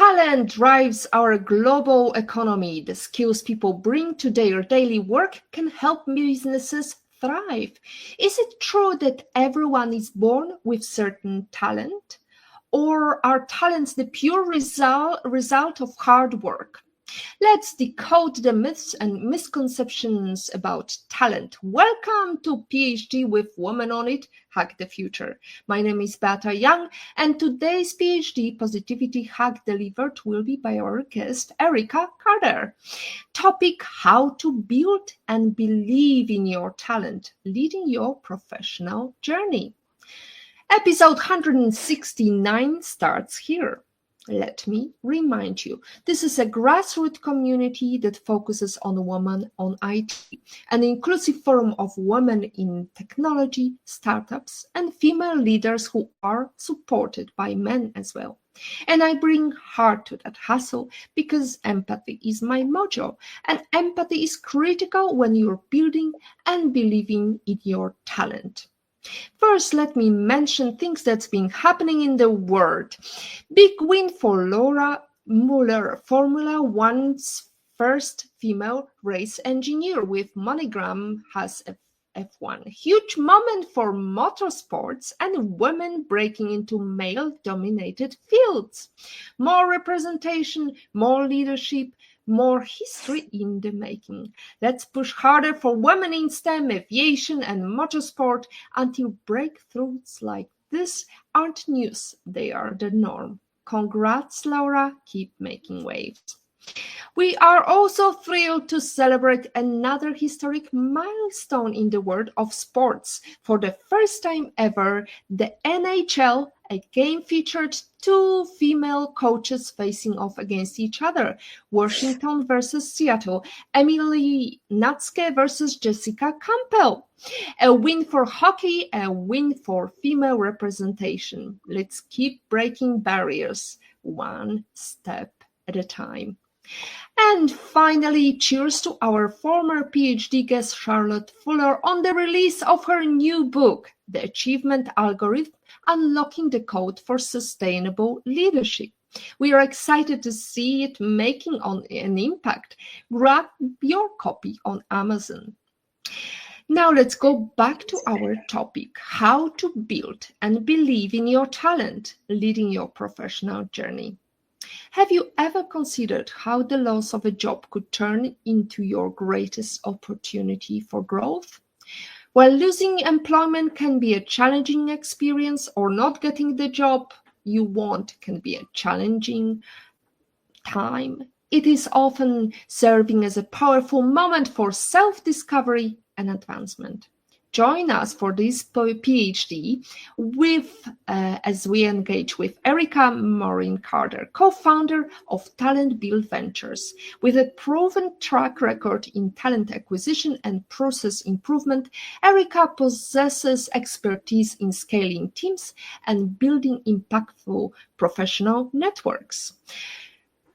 Talent drives our global economy. The skills people bring to their daily work can help businesses thrive. Is it true that everyone is born with certain talent? Or are talents the pure result of hard work? Let's decode the myths and misconceptions about talent. Welcome to PhD with Woman on It, Hack the Future. My name is Beata Young, and today's PhD Positivity Hack delivered will be by our guest, Erica Carter. Topic: how to build and believe in your talent, leading your professional journey. Episode 169 starts here. Let me remind you, this is a grassroots community that focuses on women on IT, an inclusive forum of women in technology, startups, and female leaders who are supported by men as well. And I bring heart to that hustle because empathy is my mojo, and empathy is critical when you're building and believing in your talent. First, let me mention things that's been happening in the world. Big win for Laura Muller, Formula One's first female race engineer with MoneyGram has a F1. Huge moment for motorsports and women breaking into male-dominated fields. More representation, more leadership, more history in the making. Let's push harder for women in STEM, aviation, and motorsport until breakthroughs like this aren't news, they are the norm. Congrats, Laura. Keep making waves. We are also thrilled to celebrate another historic milestone in the world of sports. For the first time ever, the NHL, a game featured two female coaches facing off against each other. Washington versus Seattle, Emily Natske versus Jessica Campbell. A win for hockey, a win for female representation. Let's keep breaking barriers, one step at a time. And finally, cheers to our former PhD guest Charlotte Fuller on the release of her new book, The Achievement Algorithm: Unlocking the Code for Sustainable Leadership. We are excited to see it making an impact. Grab your copy on Amazon. Now let's go back to our topic, how to build and believe in your talent, leading your professional journey. Have you ever considered how the loss of a job could turn into your greatest opportunity for growth? While losing employment can be a challenging experience, or not getting the job you want can be a challenging time, it is often serving as a powerful moment for self-discovery and advancement. Join us for this PhD as we engage with Erica Maureen Carter, co-founder of Talent Build Ventures. With a proven track record in talent acquisition and process improvement, Erica possesses expertise in scaling teams and building impactful professional networks.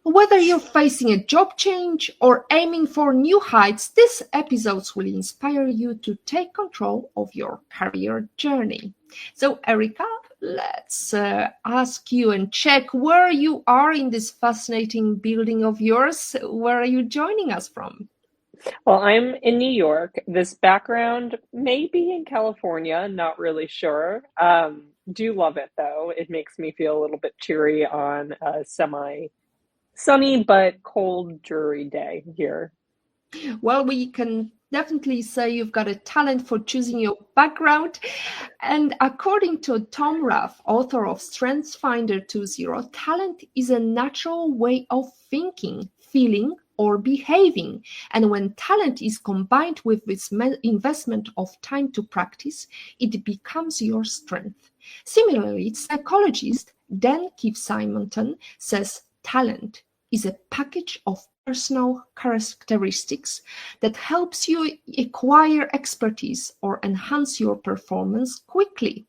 Whether you're facing a job change or aiming for new heights, these episodes will inspire you to take control of your career journey. So, Erica, let's ask you and check where you are in this fascinating building of yours. Where are you joining us from? Well, I'm in New York. This background may be in California, not really sure. Do love it though. It makes me feel a little bit cheery on a semi-sunny but cold, dreary day here. Well, we can definitely say you've got a talent for choosing your background. And according to Tom Rath, author of StrengthsFinder 2.0, talent is a natural way of thinking, feeling, or behaving. And when talent is combined with this investment of time to practice, it becomes your strength. Similarly, psychologist Dan Keith Simonton says talent is a package of personal characteristics that helps you acquire expertise or enhance your performance quickly.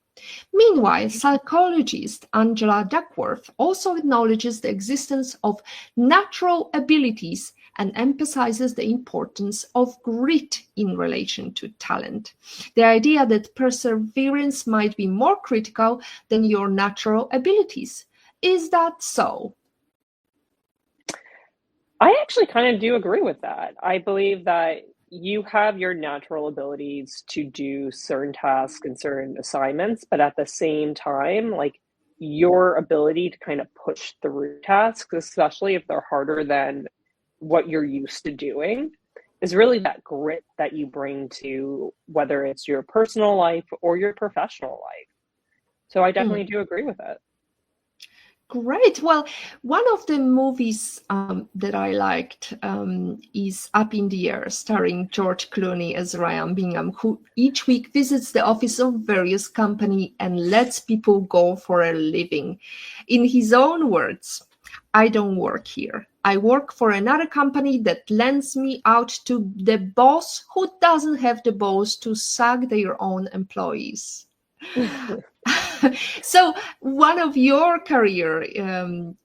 Meanwhile, psychologist Angela Duckworth also acknowledges the existence of natural abilities and emphasizes the importance of grit in relation to talent. The idea that perseverance might be more critical than your natural abilities. Is that so? I actually kind of do agree with that. I believe that you have your natural abilities to do certain tasks and certain assignments, but at the same time, like your ability to kind of push through tasks, especially if they're harder than what you're used to doing, is really that grit that you bring to whether it's your personal life or your professional life. So I Mm. definitely do agree with it. Great. Well, one of the movies that I liked is Up in the Air, starring George Clooney as Ryan Bingham, who each week visits the office of various company and lets people go for a living. In his own words, I don't work here. I work for another company that lends me out to the boss who doesn't have the balls to sack their own employees. So one of your career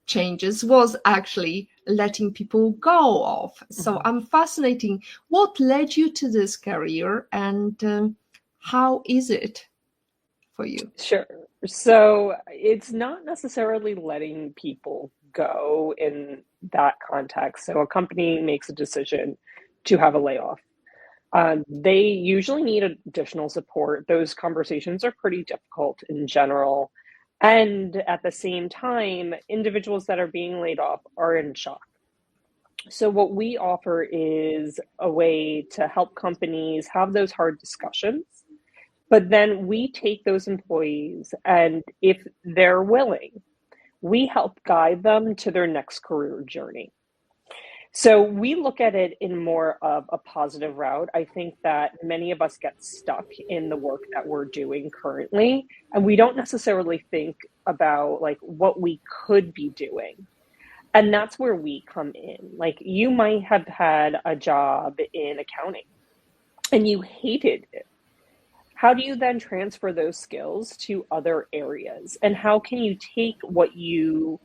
changes was actually letting people go off. So I'm fascinating. What led you to this career, and how is it for you? Sure. So it's not necessarily letting people go in that context. So a company makes a decision to have a layoff. They usually need additional support. Those conversations are pretty difficult in general. And at the same time, individuals that are being laid off are in shock. So, what we offer is a way to help companies have those hard discussions, but then we take those employees, and if they're willing, we help guide them to their next career journey. So we look at it in more of a positive route. I think that many of us get stuck in the work that we're doing currently, and we don't necessarily think about like what we could be doing. And that's where we come in. Like you might have had a job in accounting and you hated it. How do you then transfer those skills to other areas? And how can you take what you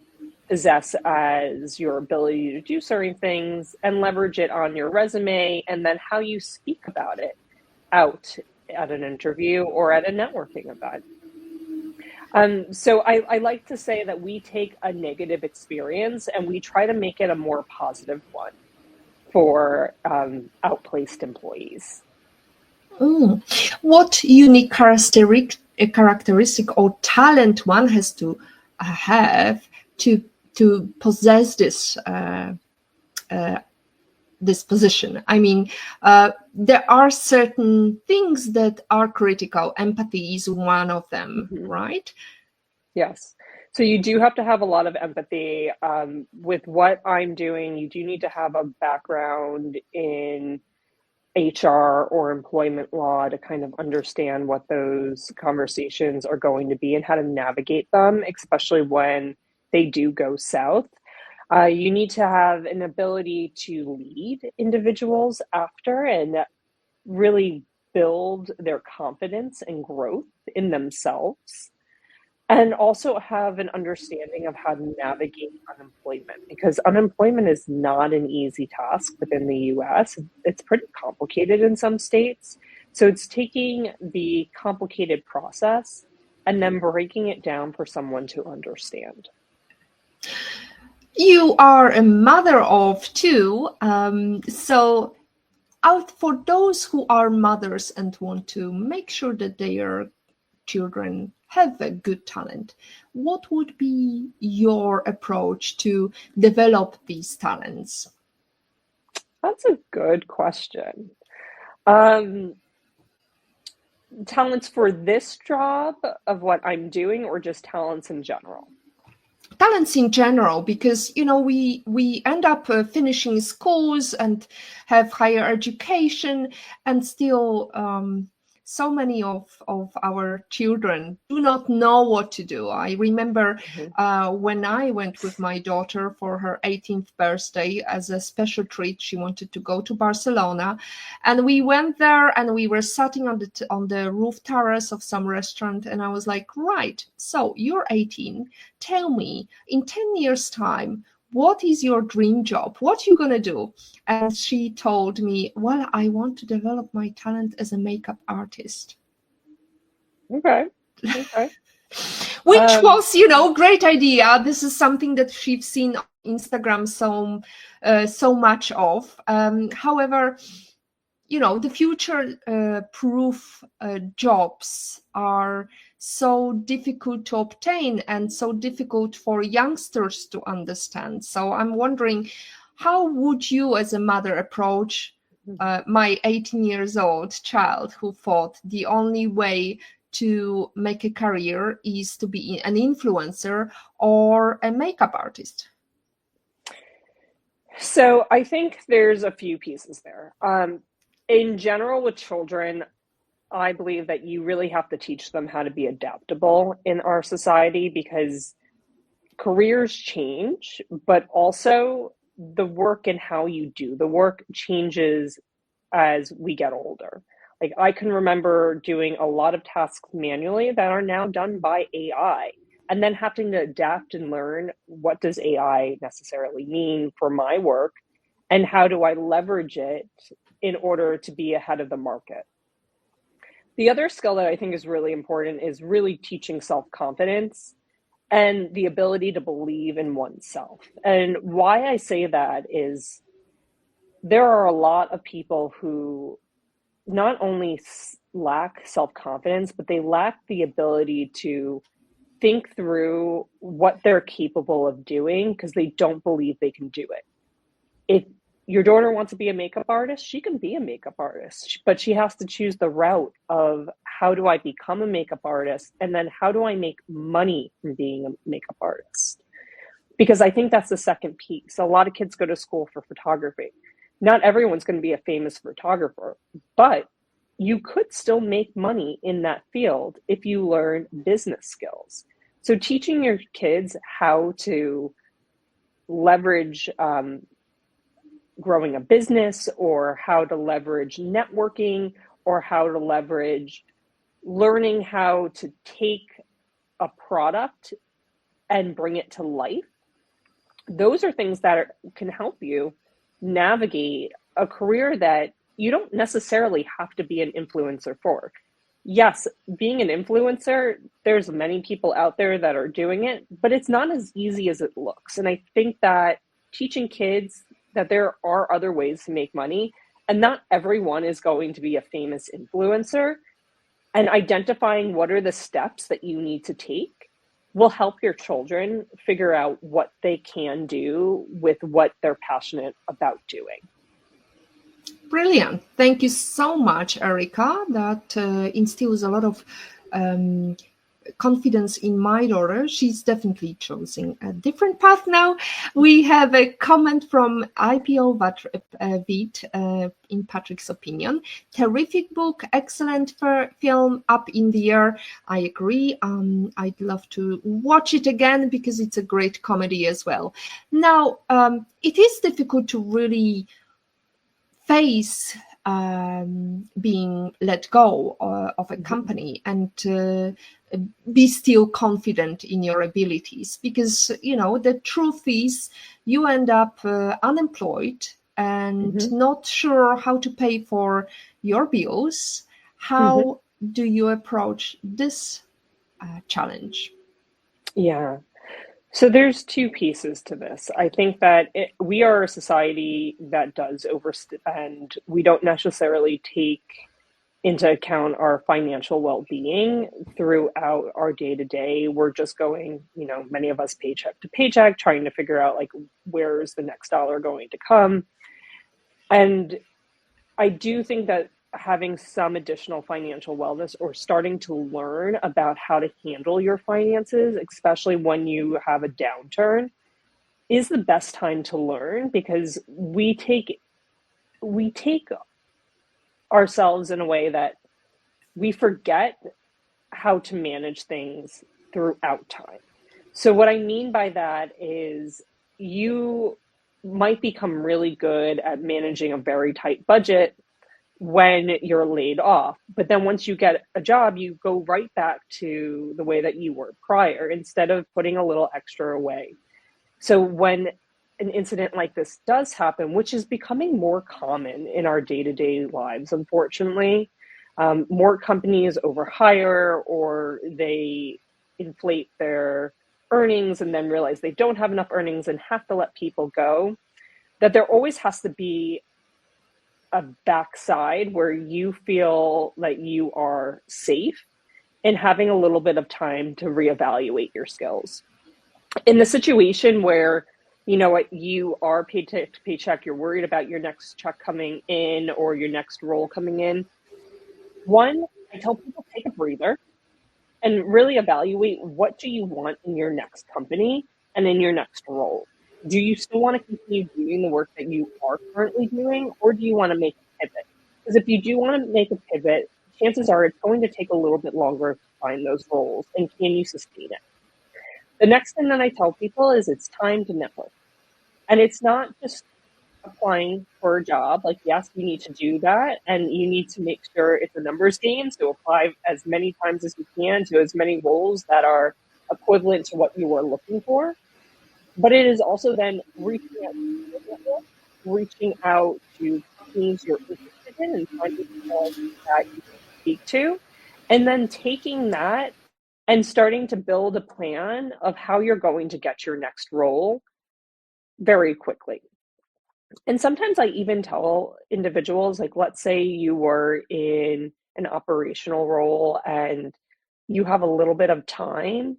possess as your ability to do certain things and leverage it on your resume and then how you speak about it out at an interview or at a networking event? So I like to say that we take a negative experience and we try to make it a more positive one for outplaced employees. Mm. What unique characteristic or talent one has to have to possess this position? I mean, there are certain things that are critical. Empathy is one of them, Mhm. right? Yes. So you do have to have a lot of empathy. With what I'm doing, you do need to have a background in HR or employment law to kind of understand what those conversations are going to be and how to navigate them, especially when they do go south. You need to have an ability to lead individuals after and really build their confidence and growth in themselves, and also have an understanding of how to navigate unemployment because unemployment is not an easy task within the US. It's pretty complicated in some states. So it's taking the complicated process and then breaking it down for someone to understand. You are a mother of two, so out for those who are mothers and want to make sure that their children have a good talent, what would be your approach to develop these talents? That's a good question. Um, Talents for this job of what I'm doing, or just talents in general? Talents in general, because we end up finishing schools and have higher education, and still so many of our children do not know what to do. I remember Mhm. when I went with my daughter for her 18th birthday as a special treat. She wanted to go to Barcelona, and we went there and we were sitting on the roof terrace of some restaurant, and I was like, right, so you're 18, tell me, in 10 years time, what is your dream job? What are you going to do? And she told me, well, I want to develop my talent as a makeup artist. Okay. Okay. Which Um, was, great idea. This is something that she's seen Instagram so much of. However, the future proof jobs are so difficult to obtain and so difficult for youngsters to understand. So I'm wondering, how would you as a mother approach my 18 years old child who thought the only way to make a career is to be an influencer or a makeup artist? So I think there's a few pieces there. In general, with children, I believe that you really have to teach them how to be adaptable in our society, because careers change, but also the work and how you do the work changes as we get older. Like, I can remember doing a lot of tasks manually that are now done by AI, and then having to adapt and learn, what does AI necessarily mean for my work, and how do I leverage it in order to be ahead of the market. The other skill that I think is really important is really teaching self-confidence and the ability to believe in oneself. And why I say that is, there are a lot of people who not only lack self-confidence, but they lack the ability to think through what they're capable of doing because they don't believe they can do it. If your daughter wants to be a makeup artist, she can be a makeup artist, but she has to choose the route of, how do I become a makeup artist? And then how do I make money from being a makeup artist? Because I think that's the second piece. A lot of kids go to school for photography. Not everyone's going to be a famous photographer, but you could still make money in that field if you learn business skills. So teaching your kids how to leverage growing a business, or how to leverage networking, or how to leverage learning how to take a product and bring it to life. Those are things that can help you navigate a career that you don't necessarily have to be an influencer for. Yes, being an influencer, there's many people out there that are doing it, but it's not as easy as it looks. And I think that teaching kids that there are other ways to make money, and not everyone is going to be a famous influencer, and identifying what are the steps that you need to take will help your children figure out what they can do with what they're passionate about doing. Brilliant. Thank you so much, Erica. That instills a lot of confidence in my daughter. She's definitely choosing a different path now. We have a comment from IPO Vid in Patrick's opinion. Terrific book, excellent film, up in the air. I agree. I'd love to watch it again because it's a great comedy as well. Now, it is difficult to really face being let go of a company and be still confident in your abilities, because the truth is you end up unemployed and not sure how to pay for your bills. How do you approach this challenge? Yeah. So there's two pieces to this. I think that we are a society that does overspend. We don't necessarily take into account our financial well-being throughout our day-to-day. We're just going, many of us paycheck to paycheck, trying to figure out, like, where is the next dollar going to come? And I do think that having some additional financial wellness, or starting to learn about how to handle your finances, especially when you have a downturn, is the best time to learn, because we take ourselves in a way that we forget how to manage things throughout time. So what I mean by that is, you might become really good at managing a very tight budget when you're laid off. But then once you get a job, you go right back to the way that you were prior, instead of putting a little extra away. So when an incident like this does happen, which is becoming more common in our day-to-day lives, unfortunately, more companies overhire, or they inflate their earnings and then realize they don't have enough earnings and have to let people go, that there always has to be a backside where you feel that you are safe and having a little bit of time to reevaluate your skills. In the situation where, you know what, you are paycheck to paycheck, you're worried about your next check coming in or your next role coming in, one, I tell people take a breather and really evaluate what do you want in your next company and in your next role. Do you still want to continue doing the work that you are currently doing, or do you want to make a pivot? Because if you do want to make a pivot, chances are it's going to take a little bit longer to find those roles, and can you sustain it? The next thing that I tell people is it's time to network. And it's not just applying for a job. Like, yes, you need to do that, and you need to make sure it's a numbers game. So apply as many times as you can to as many roles that are equivalent to what you are looking for. But it is also then reaching out to companies you're interested in and finding people that you can speak to, and then taking that and starting to build a plan of how you're going to get your next role very quickly. And sometimes I even tell individuals, like, let's say you were in an operational role and you have a little bit of time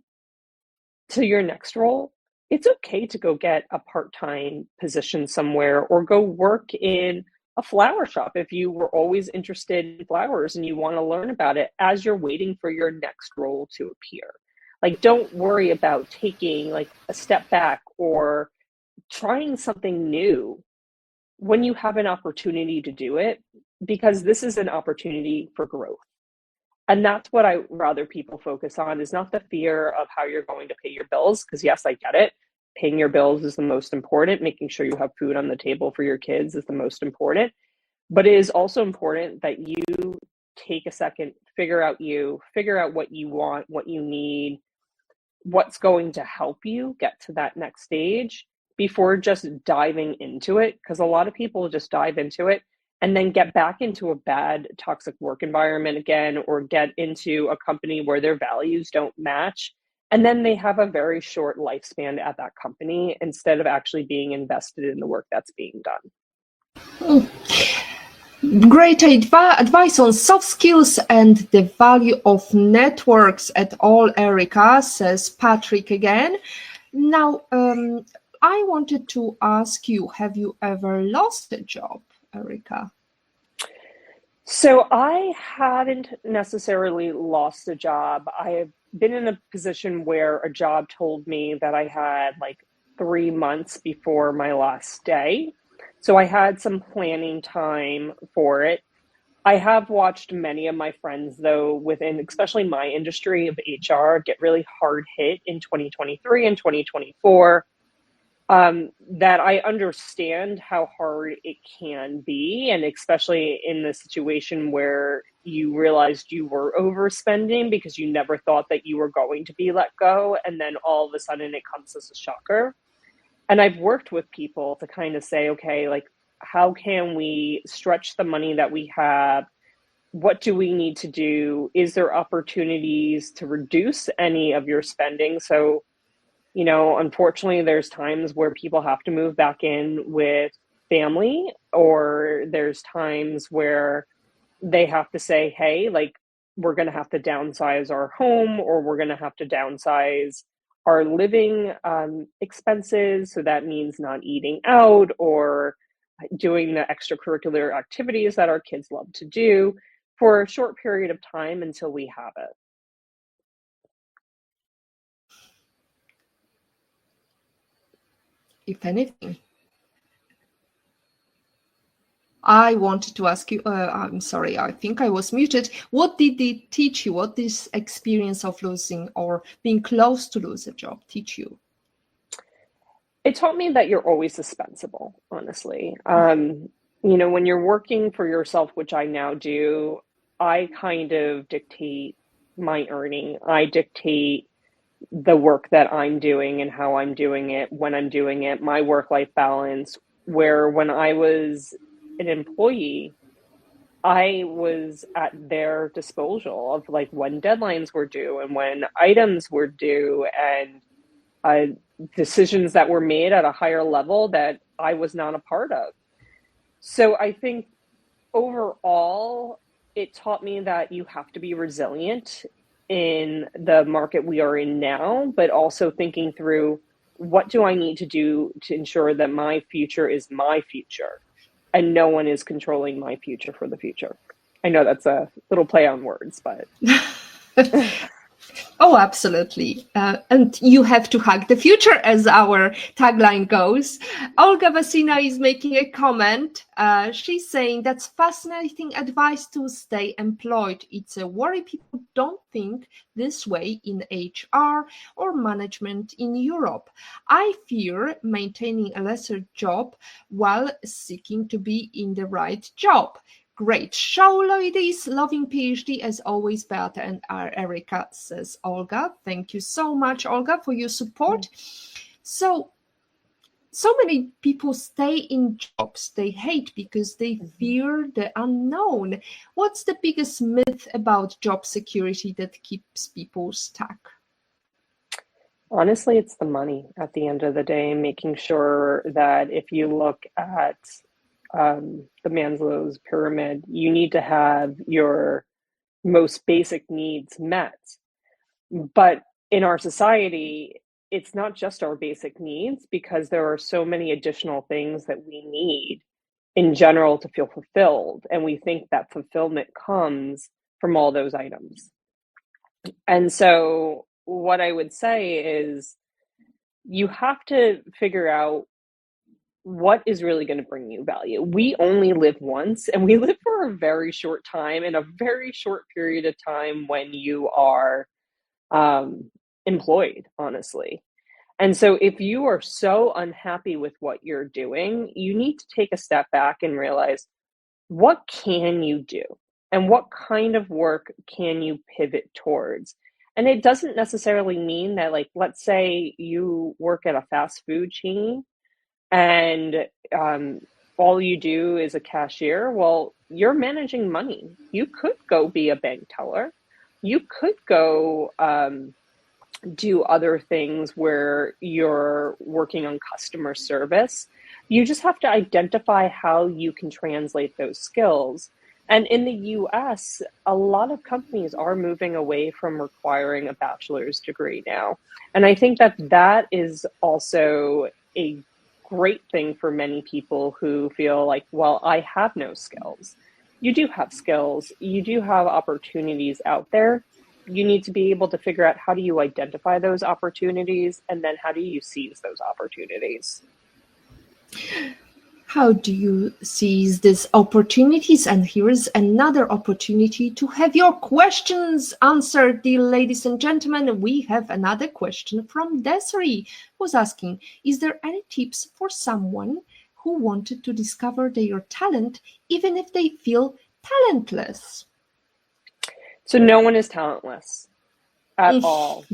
to your next role. It's okay to go get a part-time position somewhere or go work in a flower shop if you were always interested in flowers and you want to learn about it as you're waiting for your next role to appear. Like, don't worry about taking like a step back or trying something new when you have an opportunity to do it, because this is an opportunity for growth. And that's what I rather people focus on, is not the fear of how you're going to pay your bills, because yes, I get it. Paying your bills is the most important. Making sure you have food on the table for your kids is the most important. But it is also important that you take a second, figure out what you want, what you need, what's going to help you get to that next stage before just diving into it. Because a lot of people just dive into it and then get back into a bad toxic work environment again, or get into a company where their values don't match. And then they have a very short lifespan at that company instead of actually being invested in the work that's being done. Great advice on soft skills and the value of networks at all, Erica, says Patrick again. Now, I wanted to ask you, have you ever lost a job, Erica? So I haven't necessarily lost a job. I have been in a position where a job told me that I had like 3 months before my last day. So I had some planning time for it. I have watched many of my friends, though, within especially my industry of HR, get really hard hit in 2023 and 2024. That I understand how hard it can be, and especially in the situation where you realized you were overspending because you never thought that you were going to be let go, and then all of a sudden it comes as a shocker. And I've worked with people to kind of say, okay, like, how can we stretch the money that we have? What do we need to do? Is there opportunities to reduce any of your spending? So, you know, unfortunately, there's times where people have to move back in with family, or there's times where they have to say, hey, like, we're going to have to downsize our home, or we're going to have to downsize our living expenses. So that means not eating out or doing the extracurricular activities that our kids love to do for a short period of time until we have it. If anything, I wanted to ask you, I'm sorry, I think I was muted. What did it teach you? What this experience of losing or being close to lose a job teach you? It taught me that you're always dispensable, honestly. You know, when you're working for yourself, which I now do, I kind of dictate my earning. I dictate the work that I'm doing and how I'm doing it, when I'm doing it, my work-life balance, where when I was an employee, I was at their disposal of like when deadlines were due and when items were due. And uh, decisions that were made at a higher level that I was not a part of. So I think overall, it taught me that you have to be resilient in the market we are in now, but also thinking through what do I need to do to ensure that my future is my future and no one is controlling my future for the future. I know that's a little play on words, but Oh, absolutely. And you have to hug the future, as our tagline goes. Olga Vasina is making a comment. She's saying that's fascinating advice to stay employed. It's a worry people don't think this way in HR or management in Europe. I fear maintaining a lesser job while seeking to be in the right job. Great show, ladies. Loving PhD as always, Beata and Erica, says Olga. Thank you so much, Olga, for your support. So many people stay in jobs they hate because they fear the unknown. What's the biggest myth about job security that keeps people stuck? honestly, it's the money at the end of the day, making sure that if you look at the Maslow's pyramid, you need to have your most basic needs met. But in our society, it's not just our basic needs because there are so many additional things that we need in general to feel fulfilled. And we think that fulfillment comes from all those items. And so, what I would say is you have to figure out what is really going to bring you value. We only live once, and we live for a very short time, in a very short period of time when you are employed, honestly. And so, if you are so unhappy with what you're doing, you need to take a step back and realize what can you do and what kind of work can you pivot towards. And it doesn't necessarily mean that, like, let's say you work at a fast food chain and all you do is a cashier. Well, you're managing money. You could go be a bank teller. You could go do other things where you're working on customer service. You just have to identify how you can translate those skills. And in the US, a lot of companies are moving away from requiring a bachelor's degree now. And I think that that is also a great thing for many people who feel like, well, I have no skills. You do have skills, you do have opportunities out there. You need to be able to figure out how do you identify those opportunities and then how do you seize those opportunities. How do you seize these opportunities? And here's another opportunity to have your questions answered, dear ladies and gentlemen. We have another question from Desiree, who's asking, is there any tips for someone who wanted to discover their talent, even if they feel talentless? So no one is talentless at all.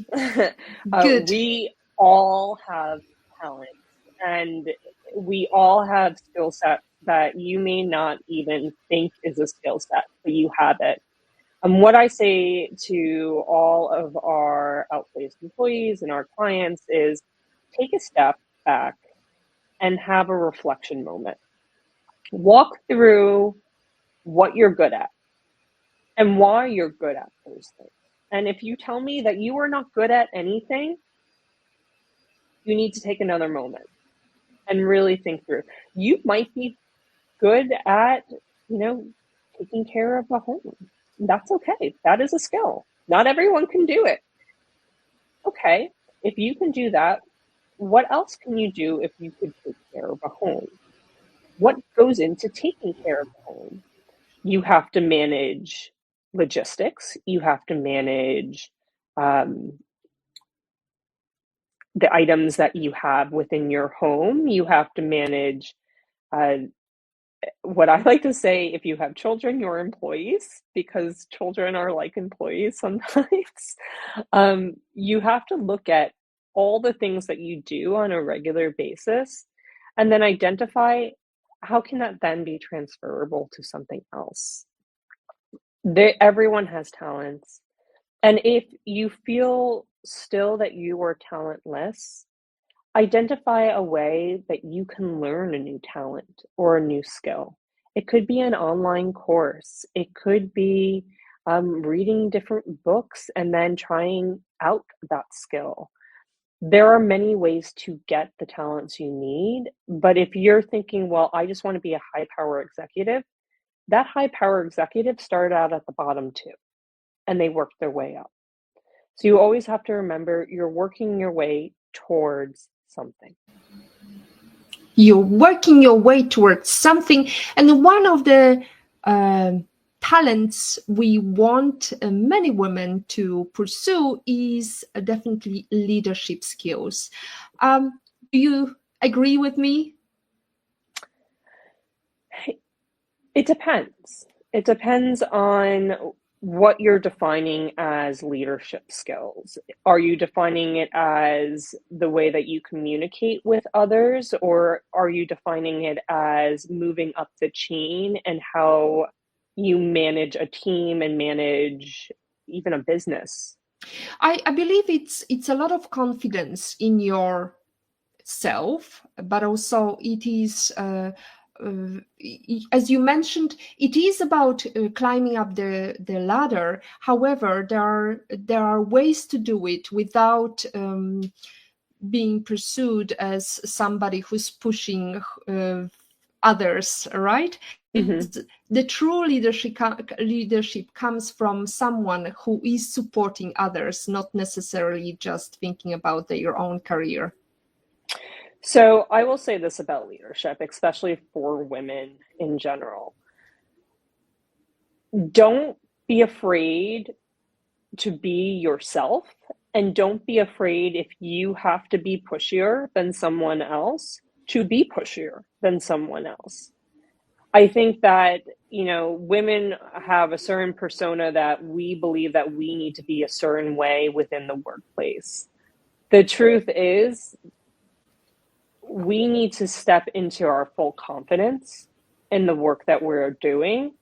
Good. We all have talent, and we all have skill sets that you may not even think is a skill set, but you have it. And what I say to all of our Outplaced employees and our clients is take a step back and have a reflection moment. Walk through what you're good at and why you're good at those things. And if you tell me that you are not good at anything, you need to take another moment and really think through. You might be good at, taking care of a home. That's okay. That is a skill. Not everyone can do it. Okay, if you can do that, what else can you do if you could take care of a home? What goes into taking care of a home? You have to manage logistics. You have to manage the items that you have within your home. You have to manage what I like to say, if you have children, you're employees, because children are like employees sometimes. You have to look at all the things that you do on a regular basis and then identify how can that then be transferable to something else. Everyone has talents. And if you feel still that you are talentless, identify a way that you can learn a new talent or a new skill. It could be an online course. It could be reading different books and then trying out that skill. There are many ways to get the talents you need, but if you're thinking, well, I just want to be a high power executive, that high power executive started out at the bottom too, and they worked their way up. So you always have to remember you're working your way towards something. You're working your way towards something, and one of the talents we want many women to pursue is definitely leadership skills. Do you agree with me? It depends. It depends on what you're defining as leadership skills. Are you defining it as the way that you communicate with others, or are you defining it as moving up the chain and how you manage a team and manage even a business? I believe it's a lot of confidence in yourself, but also it is as you mentioned, it is about climbing up the ladder. However, there are ways to do it without being pursued as somebody who's pushing others, right? Mm-hmm. The true leadership comes from someone who is supporting others, not necessarily just thinking about their own career. So I will say this about leadership, especially for women in general. Don't be afraid to be yourself, and don't be afraid if you have to be pushier than someone else to be pushier than someone else. I think that, women have a certain persona that we believe that we need to be a certain way within the workplace. The truth is, we need to step into our full confidence in the work that we're doing.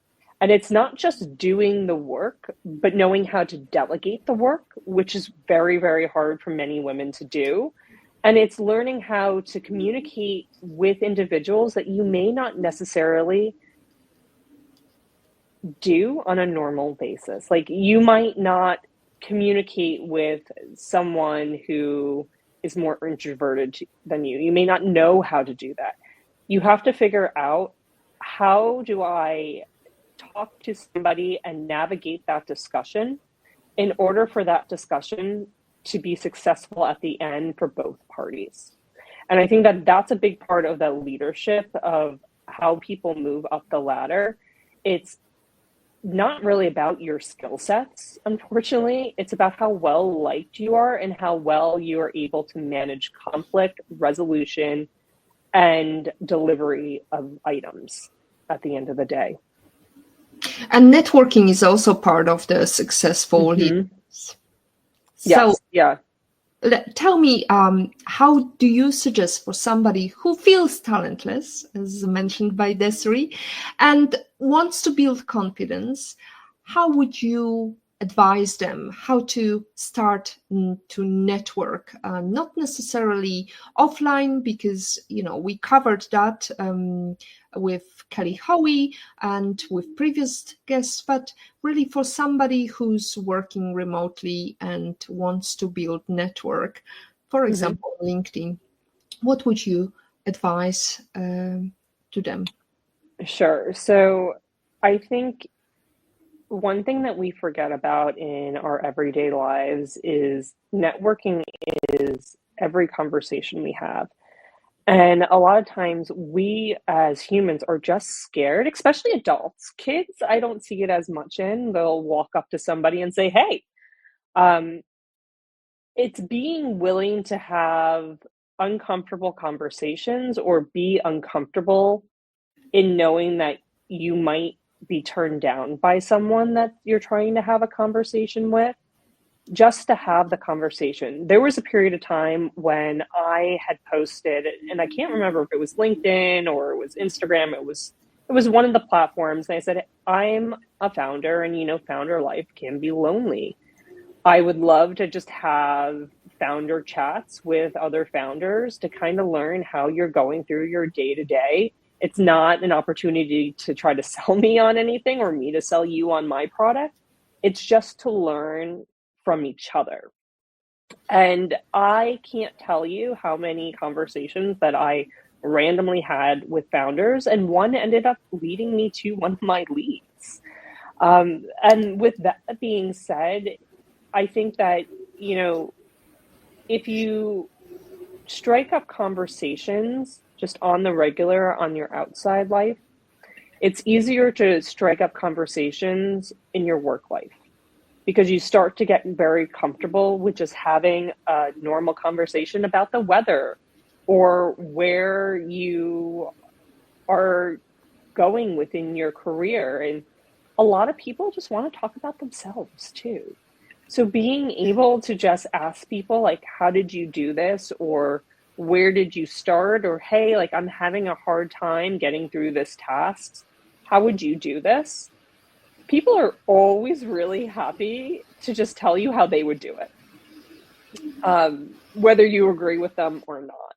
And it's not just doing the work, but knowing how to delegate the work, which is very, very hard for many women to do. And it's learning how to communicate with individuals that you may not necessarily do on a normal basis. Like, you might not communicate with someone who is more introverted than you. You may not know how to do that. You have to figure out, how do I talk to somebody and navigate that discussion in order for that discussion to be successful at the end for both parties. And I think that that's a big part of the leadership of how people move up the ladder. It's not really about your skill sets, unfortunately. It's about how well liked you are and how well you are able to manage conflict resolution and delivery of items at the end of the day. And networking is also part of the successful leaders. Yes, yeah. Tell me, how do you suggest for somebody who feels talentless, as mentioned by Desiree, and wants to build confidence, how would you advise them how to start to network? Not necessarily offline, because we covered that with Kelly Howie and with previous guests, but really for somebody who's working remotely and wants to build network, for example, LinkedIn, what would you advise to them? Sure. So I think one thing that we forget about in our everyday lives is networking is every conversation we have. And a lot of times we as humans are just scared, especially adults. Kids, I don't see it as much in. They'll walk up to somebody and say, hey. It's being willing to have uncomfortable conversations or be uncomfortable in knowing that you might be turned down by someone that you're trying to have a conversation with, just to have the conversation. There was a period of time when I had posted, and I can't remember if it was LinkedIn or it was Instagram, it was one of the platforms, and I said, I'm a founder, and founder life can be lonely. I would love to just have founder chats with other founders to kind of learn how you're going through your day to day. It's not an opportunity to try to sell me on anything or me to sell you on my product. It's just to learn from each other. And I can't tell you how many conversations that I randomly had with founders, and one ended up leading me to one of my leads. And with that being said, I think that, you know, if you strike up conversations just on the regular on your outside life, it's easier to strike up conversations in your work life because you start to get very comfortable with just having a normal conversation about the weather or where you are going within your career. And a lot of people just want to talk about themselves too. So being able to just ask people, like, how did you do this? Or where did you start? Or, hey, like, I'm having a hard time getting through this task. How would you do this? People are always really happy to just tell you how they would do it, whether you agree with them or not.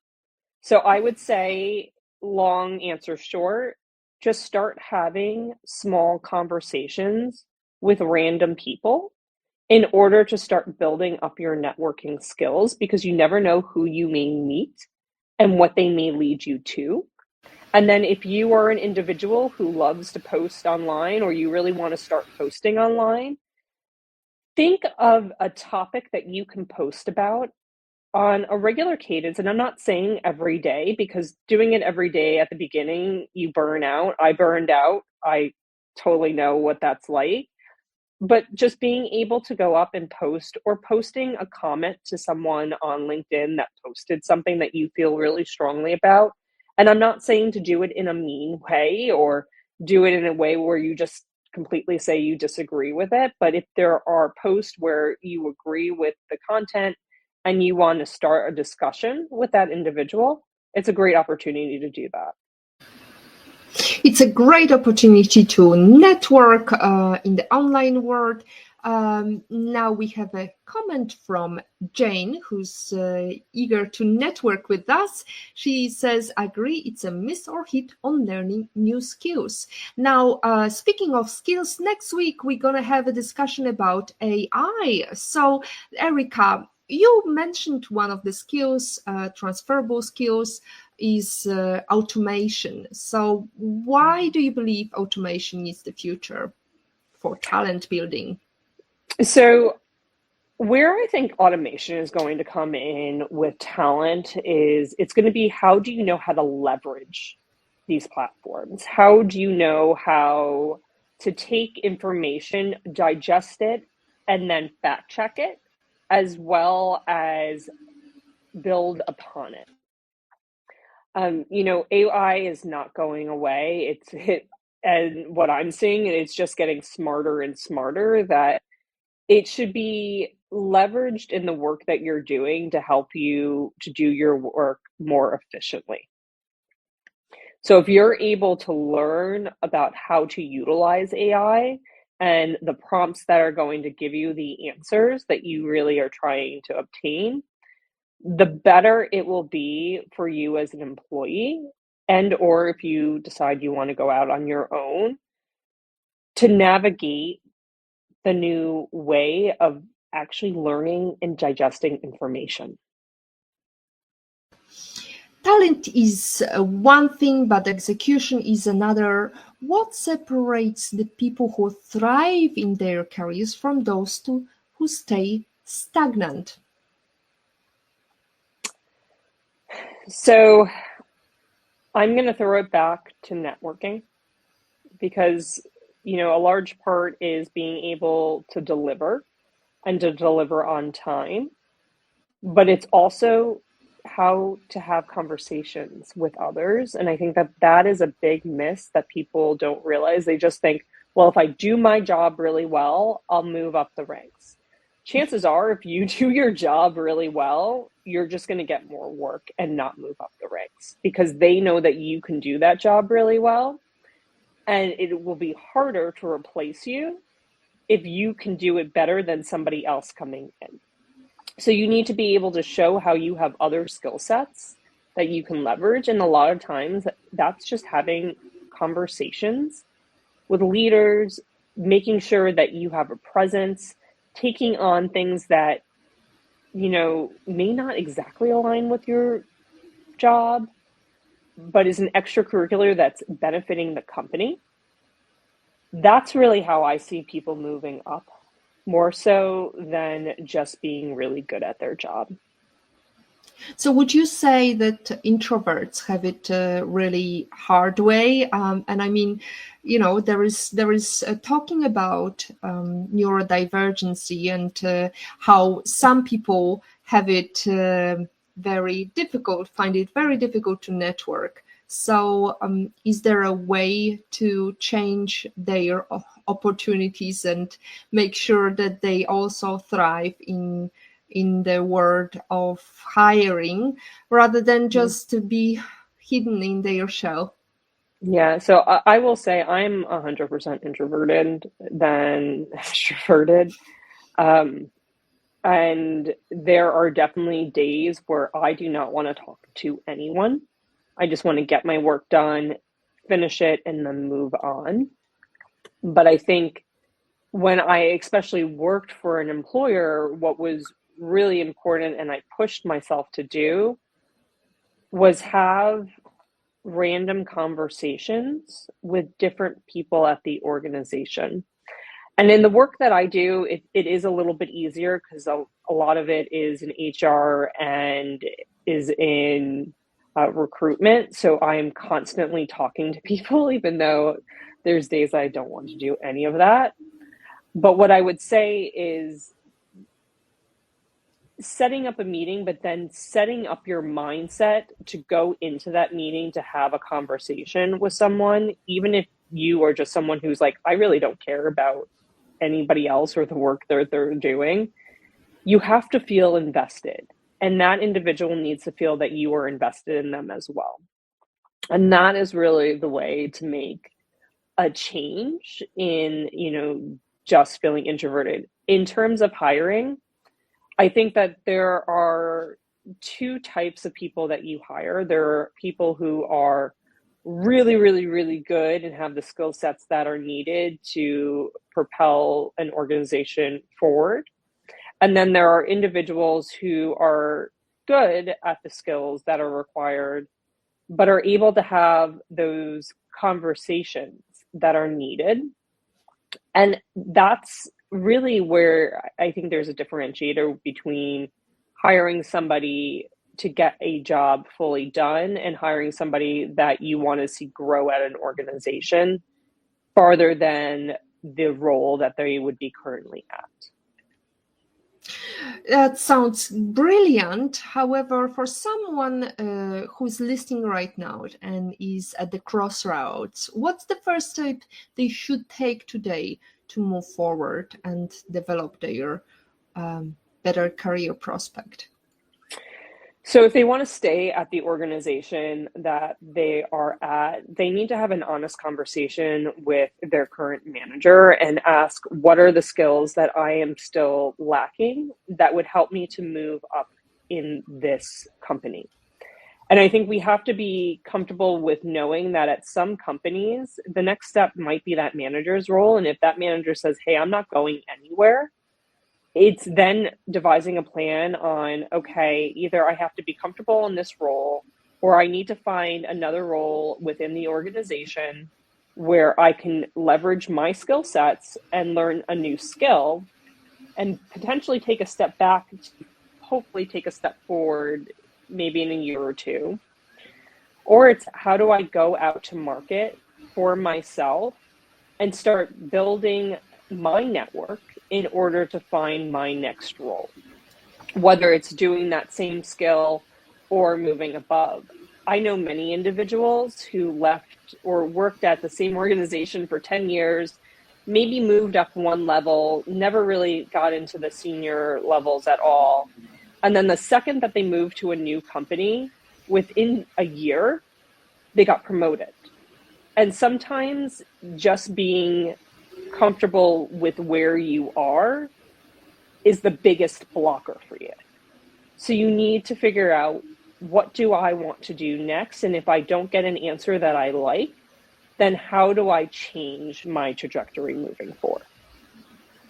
So I would say, long answer short, just start having small conversations with random people in order to start building up your networking skills because you never know who you may meet and what they may lead you to. And then if you are an individual who loves to post online or you really want to start posting online, think of a topic that you can post about on a regular cadence. And I'm not saying every day because doing it every day at the beginning, you burn out. I burned out. I totally know what that's like. But just being able to go up and post or posting a comment to someone on LinkedIn that posted something that you feel really strongly about. And I'm not saying to do it in a mean way or do it in a way where you just completely say you disagree with it. But if there are posts where you agree with the content and you want to start a discussion with that individual, it's a great opportunity to do that. It's a great opportunity to network in the online world. Now we have a comment from Jane, who's eager to network with us. She says, agree, it's a miss or hit on learning new skills. Now, speaking of skills, next week we're going to have a discussion about AI. So, Erica, you mentioned one of the skills, transferable skills, is automation. So why do you believe automation is the future for talent building? So where I think automation is going to come in with talent is it's going to be how do you know how to leverage these platforms? How do you know how to take information, digest it, and then fact check it, as well as build upon it? AI is not going away. And what I'm seeing, it's just getting smarter and smarter that it should be leveraged in the work that you're doing to help you to do your work more efficiently. So if you're able to learn about how to utilize AI and the prompts that are going to give you the answers that you really are trying to obtain, the better it will be for you as an employee, and or if you decide you want to go out on your own to navigate the new way of actually learning and digesting information. Talent is one thing, but execution is another. What separates the people who thrive in their careers from those who stay stagnant? So I'm going to throw it back to networking because, a large part is being able to deliver and to deliver on time, but it's also how to have conversations with others. And I think that that is a big miss that people don't realize. They just think, well, if I do my job really well, I'll move up the ranks. Chances are, if you do your job really well, you're just going to get more work and not move up the ranks because they know that you can do that job really well. And it will be harder to replace you if you can do it better than somebody else coming in. So you need to be able to show how you have other skill sets that you can leverage. And a lot of times that's just having conversations with leaders, making sure that you have a presence, taking on things that, may not exactly align with your job, but is an extracurricular that's benefiting the company. That's really how I see people moving up, more so than just being really good at their job. So would you say that introverts have it really hard way? And I mean, there is talking about neurodivergency and how some people have it find it very difficult to network. So is there a way to change their opportunities and make sure that they also thrive in the world of hiring rather than just to be hidden in their shell? Yeah, so I will say I'm 100% introverted than extroverted. Um, and there are definitely days where I do not want to talk to anyone. I just want to get my work done, finish it, and then move on. But I think when I especially worked for an employer, what was really important and I pushed myself to do was have random conversations with different people at the organization. And in the work that I do, it is a little bit easier because a lot of it is in HR and is in recruitment. So I'm constantly talking to people, even though there's days I don't want to do any of that. But what I would say is setting up a meeting, but then setting up your mindset to go into that meeting to have a conversation with someone, even if you are just someone who's like, I really don't care about anybody else or the work they're doing. You have to feel invested, and that individual needs to feel that you are invested in them as well. And that is really the way to make a change in, just feeling introverted. In terms of hiring, I think that there are two types of people that you hire. There are people who are really, really, really good and have the skill sets that are needed to propel an organization forward. And then there are individuals who are good at the skills that are required, but are able to have those conversations that are needed. And that's really where I think there's a differentiator between hiring somebody to get a job fully done and hiring somebody that you want to see grow at an organization farther than the role that they would be currently at. That sounds brilliant. However, for someone who's listening right now and is at the crossroads, what's the first step they should take today to move forward and develop their better career prospect? So if they want to stay at the organization that they are at, they need to have an honest conversation with their current manager and ask, what are the skills that I am still lacking that would help me to move up in this company? And I think we have to be comfortable with knowing that at some companies, the next step might be that manager's role. And if that manager says, hey, I'm not going anywhere, it's then devising a plan on, okay, either I have to be comfortable in this role, or I need to find another role within the organization where I can leverage my skill sets and learn a new skill and potentially take a step back, hopefully take a step forward, maybe in a year or two. Or it's, how do I go out to market for myself and start building my network in order to find my next role, whether it's doing that same skill or moving above. I know many individuals who left or worked at the same organization for 10 years, maybe moved up one level, never really got into the senior levels at all. And then the second that they moved to a new company, within a year, they got promoted. And sometimes just being comfortable with where you are is the biggest blocker for you. So you need to figure out, what do I want to do next? And if I don't get an answer that I like, then how do I change my trajectory moving forward?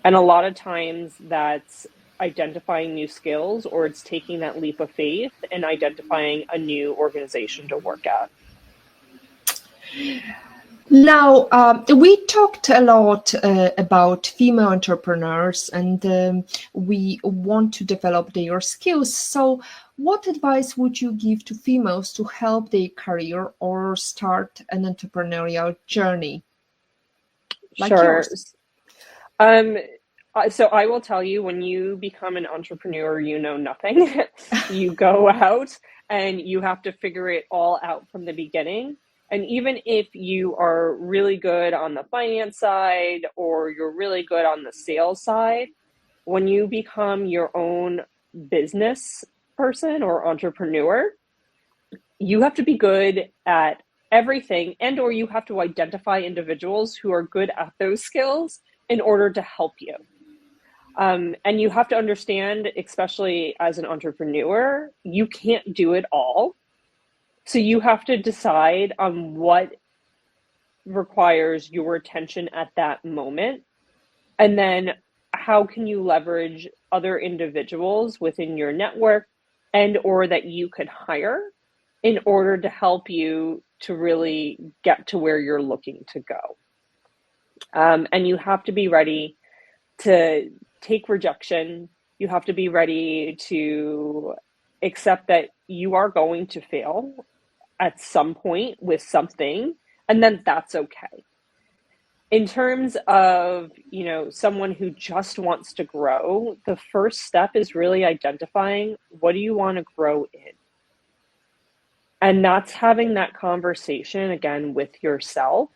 And a lot of times that's identifying new skills, or it's taking that leap of faith and identifying a new organization to work at. Now, we talked a lot about female entrepreneurs, and we want to develop their skills. So, what advice would you give to females to help their career or start an entrepreneurial journey? Like Sure. yours? So I will tell you, when you become an entrepreneur, you know nothing. You go out and you have to figure it all out from the beginning. And even if you are really good on the finance side, or you're really good on the sales side, when you become your own business person or entrepreneur, you have to be good at everything, and or you have to identify individuals who are good at those skills in order to help you. And you have to understand, especially as an entrepreneur, you can't do it all. So you have to decide on what requires your attention at that moment. And then how can you leverage other individuals within your network and or that you could hire in order to help you to really get to where you're looking to go. And you have to be ready to take rejection. You have to be ready to accept that you are going to fail at some point with something, and then that's okay. In terms of, someone who just wants to grow, the first step is really identifying, what do you want to grow in? And that's having that conversation again with yourself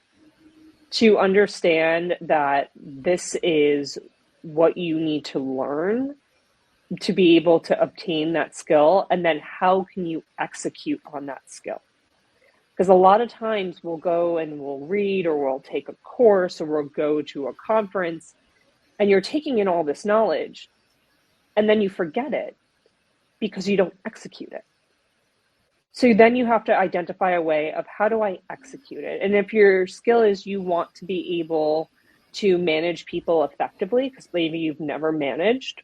to understand that this is what you need to learn to be able to obtain that skill, and then how can you execute on that skill? Because a lot of times we'll go and we'll read, or we'll take a course, or we'll go to a conference, and you're taking in all this knowledge, and then you forget it because you don't execute it. So then you have to identify a way of, how do I execute it? And if your skill is you want to be able to manage people effectively, because maybe you've never managed,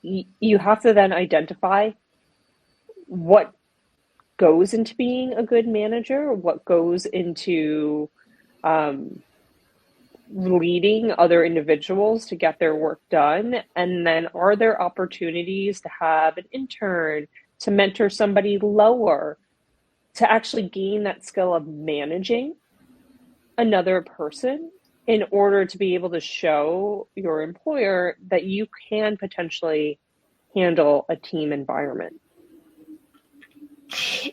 you have to then identify what goes into being a good manager, what goes into leading other individuals to get their work done, and then are there opportunities to have an intern, to mentor somebody lower, to actually gain that skill of managing another person in order to be able to show your employer that you can potentially handle a team environment.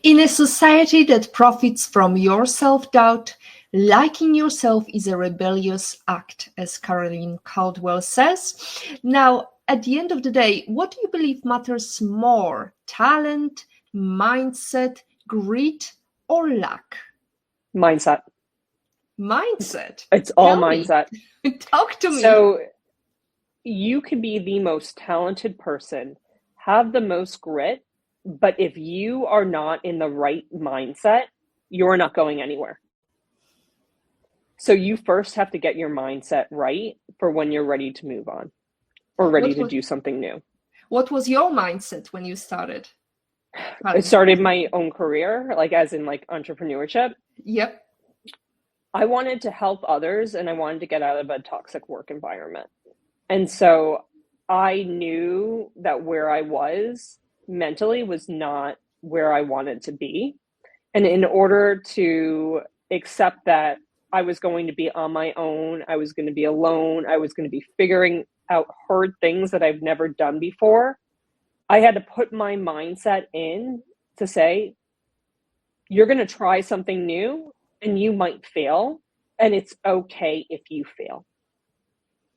In a society that profits from your self-doubt, liking yourself is a rebellious act, as Caroline Caldwell says. Now, at the end of the day, what do you believe matters more? Talent, mindset, grit, or luck? Mindset. Mindset? It's all Tell me. mindset. Talk to me. So you can be the most talented person, have the most grit, but if you are not in the right mindset, you're not going anywhere. So you first have to get your mindset right for when you're ready to move on, or ready to do something new. What was your mindset when you started? I started my own career, as in entrepreneurship. Yep. I wanted to help others, and I wanted to get out of a toxic work environment. And so I knew that where I was mentally was not where I wanted to be. And in order to accept that I was going to be on my own, I was going to be alone, I was going to be figuring out hard things that I've never done before, I had to put my mindset in to say, you're going to try something new and you might fail, and it's okay if you fail.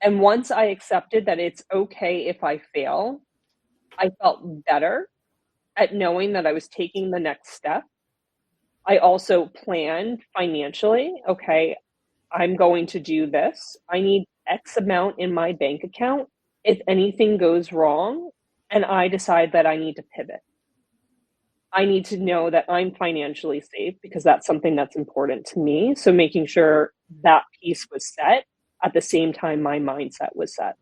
And once I accepted that it's okay if I fail, I felt better at knowing that I was taking the next step. I also planned financially. Okay, I'm going to do this. I need X amount in my bank account if anything goes wrong and I decide that I need to pivot. I need to know that I'm financially safe because that's something that's important to me. So making sure that piece was set at the same time my mindset was set.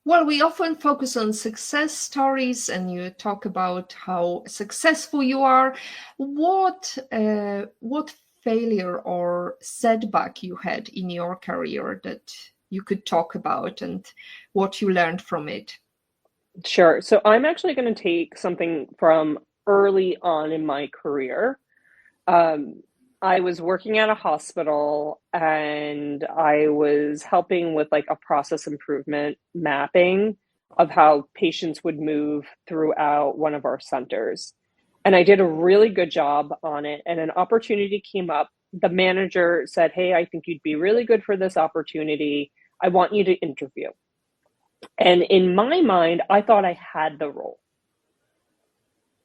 Well, we often focus on success stories, and you talk about how successful you are. What failure or setback you had in your career that you could talk about, and what you learned from it? Sure. So I'm actually going to take something from early on in my career. I was working at a hospital and I was helping with like a process improvement mapping of how patients would move throughout one of our centers. And I did a really good job on it. And an opportunity came up. The manager said, "Hey, I think you'd be really good for this opportunity. I want you to interview." And in my mind, I thought I had the role.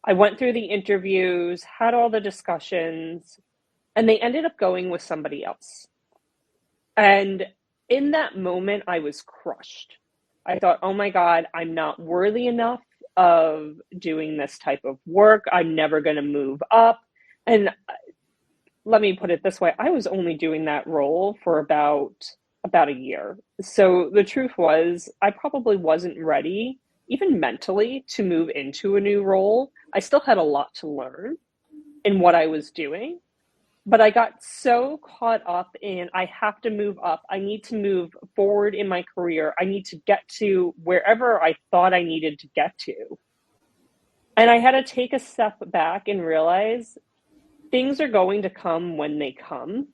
I went through the interviews, had all the discussions, and they ended up going with somebody else. And in that moment, I was crushed. I thought, oh my God, I'm not worthy enough of doing this type of work. I'm never going to move up. And let me put it this way, I was only doing that role for about a year. So the truth was, I probably wasn't ready, even mentally, to move into a new role. I still had a lot to learn in what I was doing. But I got so caught up in, I have to move up. I need to move forward in my career. I need to get to wherever I thought I needed to get to. And I had to take a step back and realize things are going to come when they come.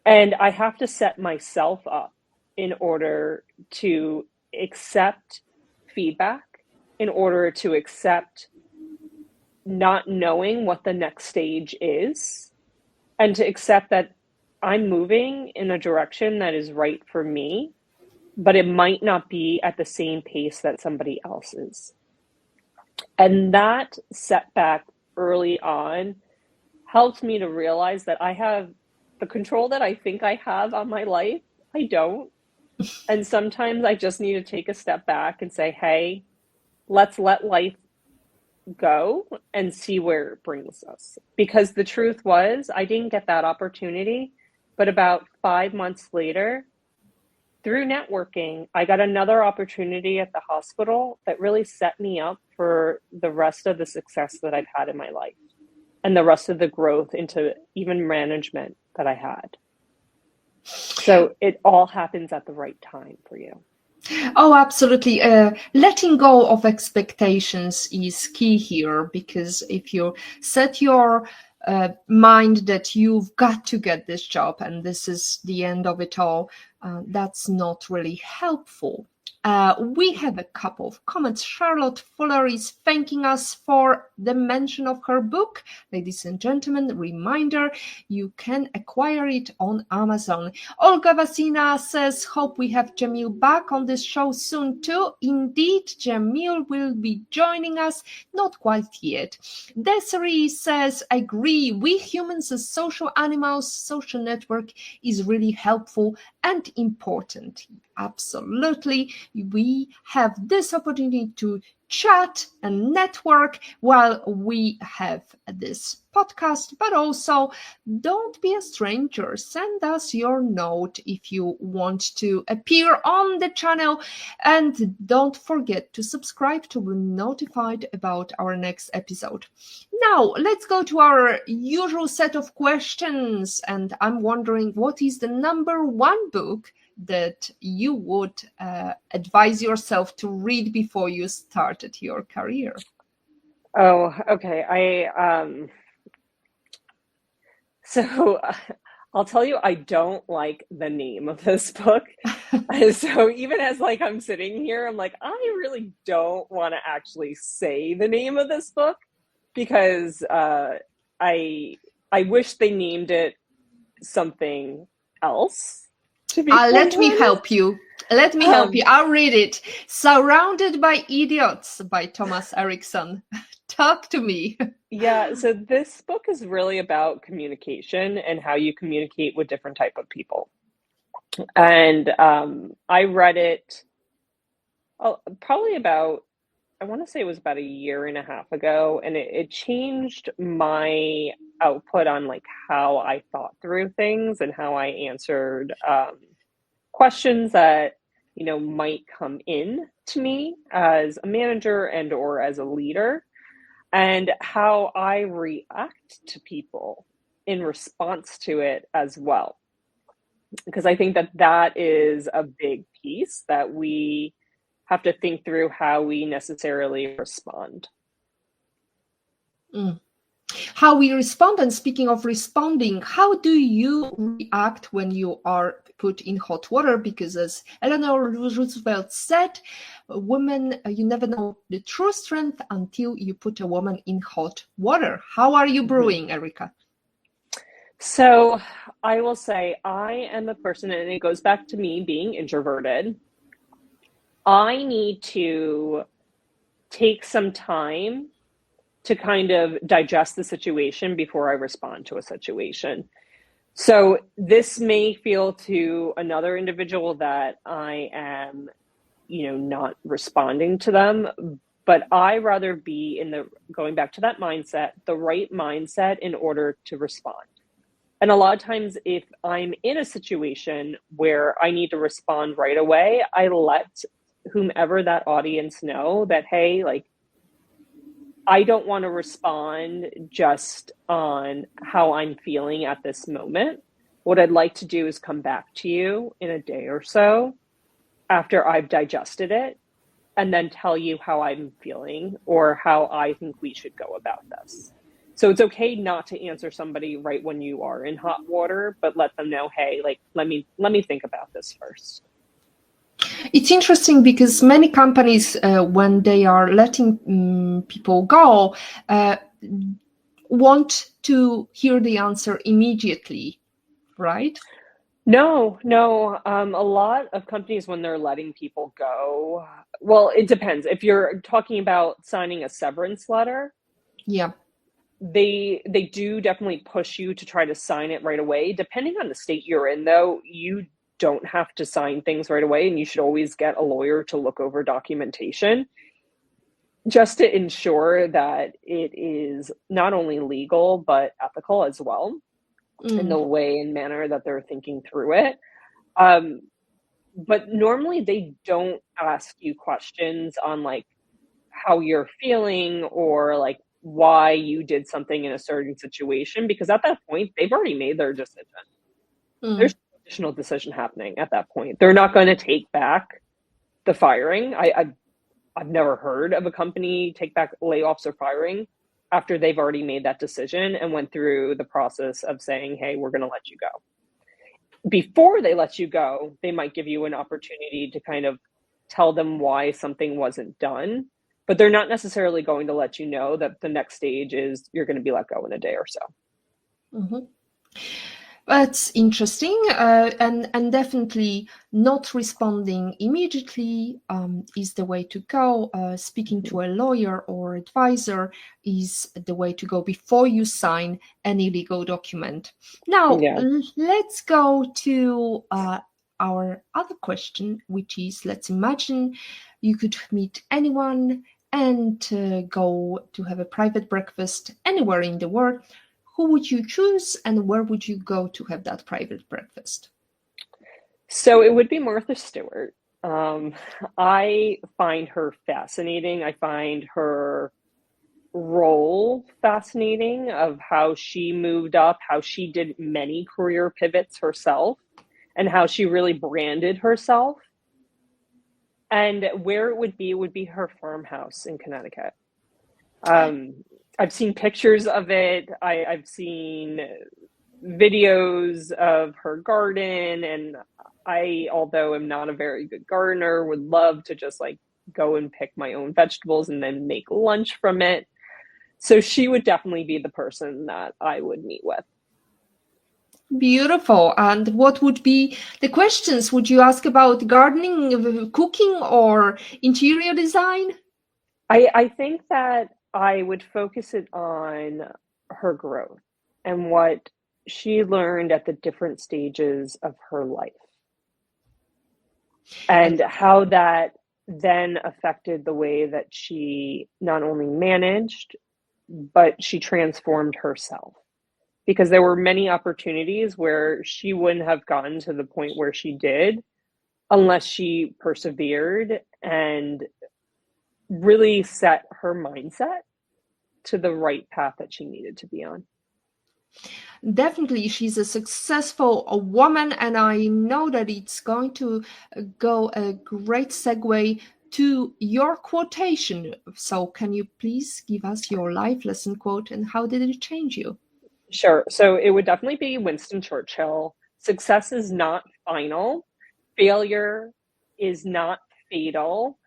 And I have to set myself up in order to accept feedback, in order to accept not knowing what the next stage is, and to accept that I'm moving in a direction that is right for me, but it might not be at the same pace that somebody else is. And that setback early on helped me to realize that I have the control that I think I have on my life. I don't. And sometimes I just need to take a step back and say, hey, let's let life go and see where it brings us. Because the truth was, I didn't get that opportunity, but about 5 months later, through networking, I got another opportunity at the hospital that really set me up for the rest of the success that I've had in my life and the rest of the growth into even management that I had. So it all happens at the right time for you. Oh, absolutely. Letting go of expectations is key here, because if you set your mind that you've got to get this job and this is the end of it all, that's not really helpful. We have a couple of comments. Charlotte Fuller is thanking us for the mention of her book. Ladies and gentlemen, reminder, you can acquire it on Amazon. Olga Vasina says, hope we have Jamil back on this show soon too. Indeed, Jamil will be joining us, not quite yet. Desiree says, agree, we humans as social animals, social network is really helpful and important. Absolutely. We have this opportunity to chat and network while we have this podcast, but also don't be a stranger. Send us your note if you want to appear on the channel, and don't forget to subscribe to be notified about our next episode. Now, let's go to our usual set of questions, and I'm wondering, what is the number one book that you would advise yourself to read before you started your career? Oh, okay. So I'll tell you, I don't like the name of this book. So even as like I'm sitting here, I'm like, I really don't want to actually say the name of this book, because I wish they named it something else. Let me help you. Let me help you. I'll read it. Surrounded by Idiots by Thomas Erikson. Talk to me. Yeah, so this book is really about communication and how you communicate with different type of people. And I read it probably about, I want to say it was about a year and a half ago, and it changed my output on like how I thought through things and how I answered questions that might come in to me as a manager and or as a leader, and how I react to people in response to it as well. Because I think that that is a big piece that we have to think through how we necessarily respond. Mm. How we respond, and speaking of responding, how do you react when you are put in hot water? Because as Eleanor Roosevelt said, women, you never know the true strength until you put a woman in hot water. How are you brewing, Erica? So I will say I am a person, and it goes back to me being introverted. I need to take some time to kind of digest the situation before I respond to a situation. So this may feel to another individual that I am, not responding to them, but I rather be going back to that mindset, the right mindset in order to respond. And a lot of times if I'm in a situation where I need to respond right away, I let whomever that audience know that, hey, like, I don't want to respond just on how I'm feeling at this moment. What I'd like to do is come back to you in a day or so after I've digested it, and then tell you how I'm feeling or how I think we should go about this. So it's okay not to answer somebody right when you are in hot water, but let them know, hey, like, let me think about this first. It's interesting because many companies, when they are letting people go, want to hear the answer immediately, right? No. A lot of companies, when they're letting people go, well, it depends. If you're talking about signing a severance letter, yeah, they do definitely push you to try to sign it right away. Depending on the state you're in, though, you don't have to sign things right away, and you should always get a lawyer to look over documentation just to ensure that it is not only legal but ethical as well in the way and manner that they're thinking through it. But normally they don't ask you questions on like how you're feeling or like why you did something in a certain situation, because at that point they've already made their decision. There's no additional decision happening at that point. They're not going to take back the firing. I've never heard of a company take back layoffs or firing after they've already made that decision and went through the process of saying, hey, we're going to let you go. Before they let you go, they might give you an opportunity to kind of tell them why something wasn't done, but they're not necessarily going to let you know that the next stage is you're going to be let go in a day or so. Mm-hmm. That's interesting, and definitely not responding immediately is the way to go. Speaking to a lawyer or advisor is the way to go before you sign any legal document. Now, let's go to our other question, which is, let's imagine you could meet anyone and go to have a private breakfast anywhere in the world. Who would you choose, and where would you go to have that private breakfast? So it would be Martha Stewart. I find her fascinating. I find her role fascinating of how she moved up, how she did many career pivots herself, and how she really branded herself. And where it would be her farmhouse in Connecticut. I've seen pictures of it. I've seen videos of her garden, and I, although I'm not a very good gardener, would love to just like go and pick my own vegetables and then make lunch from it. So she would definitely be the person that I would meet with. Beautiful. And what would be the questions? Would you ask about gardening, cooking, or interior design? I think that I would focus it on her growth and what she learned at the different stages of her life and how that then affected the way that she not only managed, but she transformed herself. Because there were many opportunities where she wouldn't have gotten to the point where she did unless she persevered and really set her mindset to the right path that she needed to be on. Definitely, she's a successful woman, and I know that it's going to go a great segue to your quotation. So can you please give us your life lesson quote and how did it change you? Sure. So it would definitely be Winston Churchill. Success is not final. Failure is not fatal.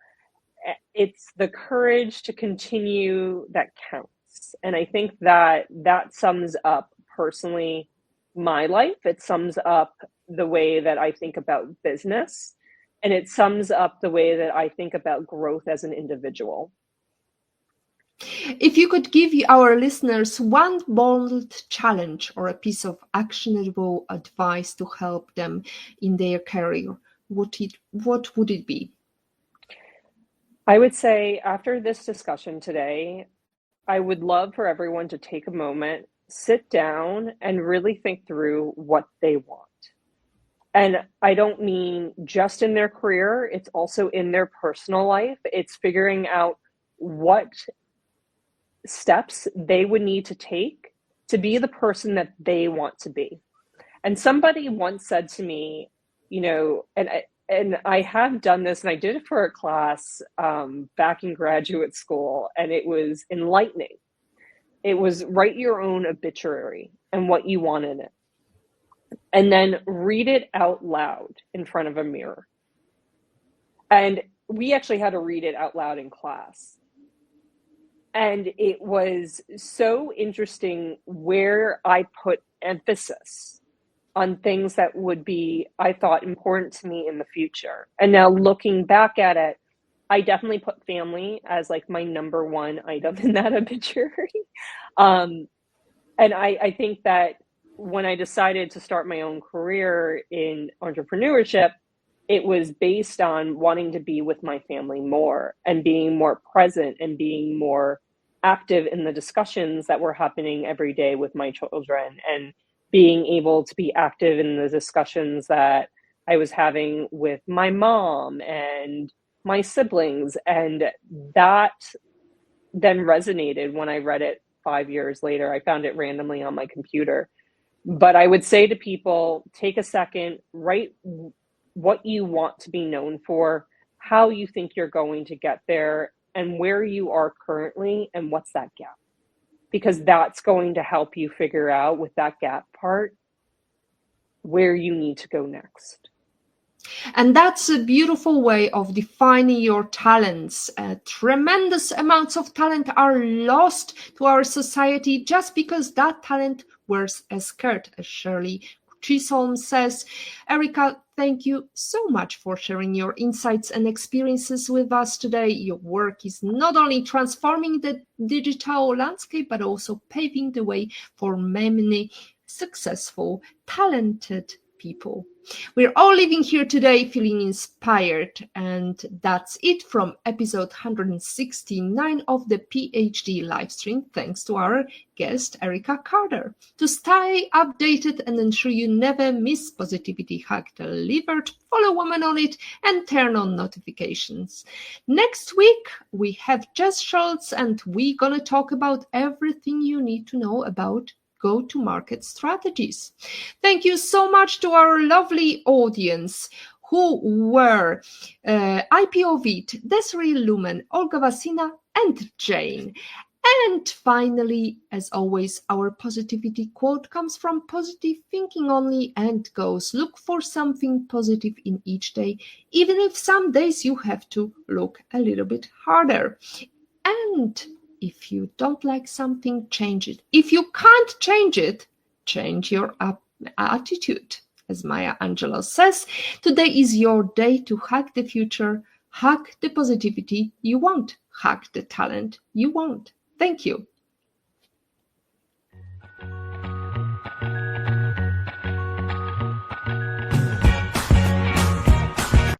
It's the courage to continue that counts. And I think that sums up personally my life. It sums up the way that I think about business. And it sums up the way that I think about growth as an individual. If you could give our listeners one bold challenge or a piece of actionable advice to help them in their career, what would it be? I would say after this discussion today, I would love for everyone to take a moment, sit down, and really think through what they want. And I don't mean just in their career, it's also in their personal life. It's figuring out what steps they would need to take to be the person that they want to be. And somebody once said to me, and I have done this, and I did it for a class back in graduate school, and it was enlightening. It was write your own obituary and what you want in it, and then read it out loud in front of a mirror. And we actually had to read it out loud in class. And it was so interesting where I put emphasis on things that would be, I thought, important to me in the future. And now looking back at it, I definitely put family as like my number one item in that obituary. And I think that when I decided to start my own career in entrepreneurship, it was based on wanting to be with my family more and being more present and being more active in the discussions that were happening every day with my children, and being able to be active in the discussions that I was having with my mom and my siblings. And that then resonated when I read it 5 years later. I found it randomly on my computer. But I would say to people, take a second, write what you want to be known for, how you think you're going to get there, and where you are currently, and what's that gap. Because that's going to help you figure out with that gap part where you need to go next. And that's a beautiful way of defining your talents. Tremendous amounts of talent are lost to our society just because that talent wears a skirt, as Shirley Chisholm says. Erica, thank you so much for sharing your insights and experiences with us today. Your work is not only transforming the digital landscape, but also paving the way for many successful, talented people. We're all living here today feeling inspired, and that's it from episode 169 of the PhD livestream. Thanks to our guest, Erica Carter. To stay updated and ensure you never miss Positivity Hack Delivered, follow Woman on It and turn on notifications. Next week, we have Jess Schultz, and we're going to talk about everything you need to know about go-to-market strategies. Thank you so much to our lovely audience who were IPO Vit, Desiree Lumen, Olga Vasina, and Jane. And finally, as always, our positivity quote comes from Positive Thinking Only and goes, look for something positive in each day, even if some days you have to look a little bit harder. And if you don't like something, change it. If you can't change it, change your attitude. As Maya Angelou says, today is your day to hack the future, hack the positivity you want, hack the talent you want. Thank you.